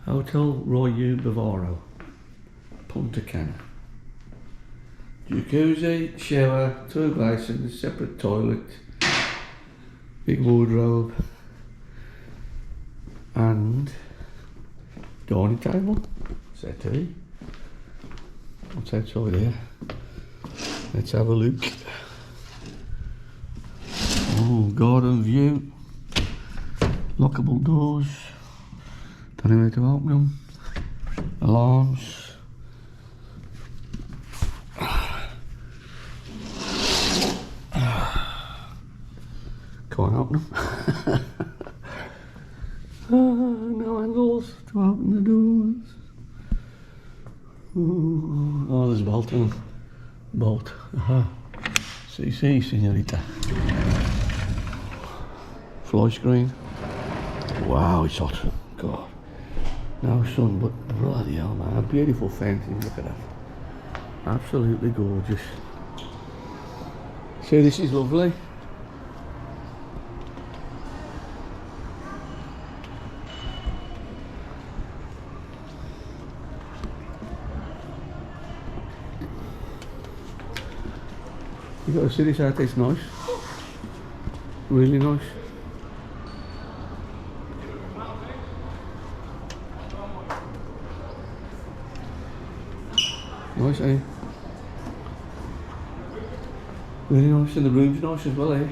Hotel Royal Baviro, Punta Cana. Jacuzzi, shower, 2 glazings, separate toilet, big wardrobe, and dining table, settee. What's outside here? Let's have a look. Oh, garden view, lockable doors, don't know how to open them, alarms. Can't open them. No handles to open the doors. Oh, there's a bolt on them. Bolt. CC, señorita. Fly screen. Wow, it's hot. God. No sun, but bloody hell, man. A beautiful fencing. Look at that. Absolutely gorgeous. See, this is lovely. You got to see this out there, it's nice. Really nice. Nice, eh? Really nice, and the room's nice as well, eh?